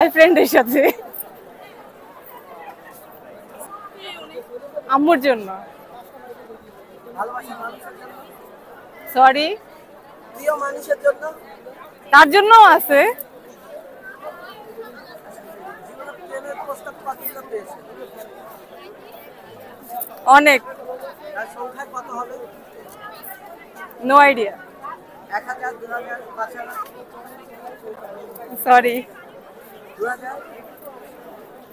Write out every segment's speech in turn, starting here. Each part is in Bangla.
ফ্রেন্ডের সাথে আম্মুর জন্য। সরি, প্রিয় মানুষের জন্য, তার জন্যও আছে। জীবনে প্রেমের প্রস্তাব কতগুলো পেয়েছে? অনেক। তার সংখ্যায় কত হবে? No idea. 1000, 2000, 5000? সরি, 2000?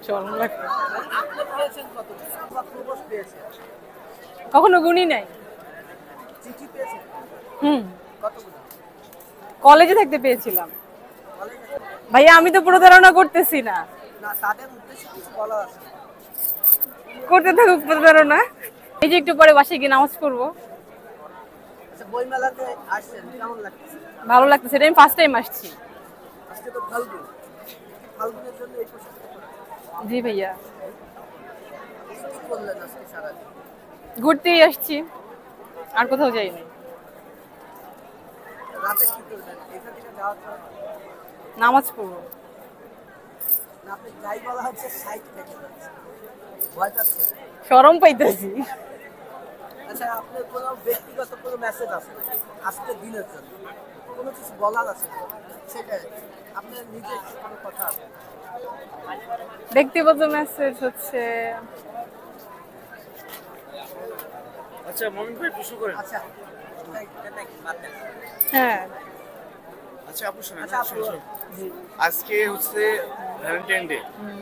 চল লাগবে। আপনি পেয়েছেন কতগুলো? বা প্রপোজ পেয়েছে? কখনো গুনি নাই। চিঠি পেয়েছে হুম, কতগুলো? কলেজে থাকতে পেয়েছিলাম। কলেজে? ভাইয়া আমি তো প্রতারণা করতেছি না। না, তাদের উদ্দেশ্যে কিছু বলা আছে? করতে থাকুক প্রতারণা। এই যে একটু পরে বাসায় গিয়ে নামাজ পড়বো। আচ্ছা, বই মেলাতে আসছেন, কেমন লাগছে? ভালো লাগতেছে, এটা আমি ফার্স্ট টাইম আসছি। আজকে তো ফাল্গুন, ফাল্গুনের জন্য এই পোশাকটা পরা। জি ভাইয়া, কি করলেন আজকে সারাদিন? ঘুরতেই আসছি, আর কোথাও যাইনি। রাতে কি করবেন? এখান থেকে যাওয়ার পর নামাজ পড়বো। না, আপনি যাই বলা হচ্ছে সাইড থেকে যাচ্ছে, ভয় পাচ্ছেন? শরম পাইতেছি। আচ্ছা, আপনার কোনো ব্যক্তিগত কোনো মেসেজ আছে আজকের দিনের জন্য? কোনো কিছু বলার আছে? সেটা আপনার নিজের কোনো কথা আছে? ব্যক্তিগত মেসেজ হচ্ছে, আচ্ছা মমিন ভাই প্রশ্ন করেন। আচ্ছা, নাকি বাদ দেন। হ্যাঁ আচ্ছা আপু শোনেন, আচ্ছা, আপু, শোনেন। আজকে হচ্ছে ভ্যালেন্টাইন ডে।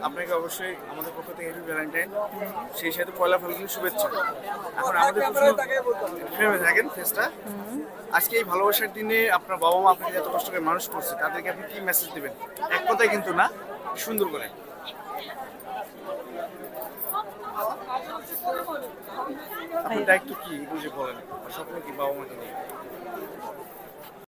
আপনাকে অবশ্যই আমাদের পক্ষ থেকে হ্যাপি ভ্যালেন্টাইন, সেই সাথে পয়লা ফাল্গুন শুভেচ্ছা। এখন আমাদের ফ্রেমে থাকেন ফেসটা। আজকে এই ভালোবাসার দিনে আপনার বাবা মা আপনাকে এত কষ্ট করে মানুষ করছে, তাদেরকে আপনি কি মেসেজ দিবেন? এক কথায় কিন্তু না, সুন্দর করে। আপনার দায়িত্ব কি এগুলো যে বলেন, স্বপ্ন কি বাবা মাকে নিয়ে?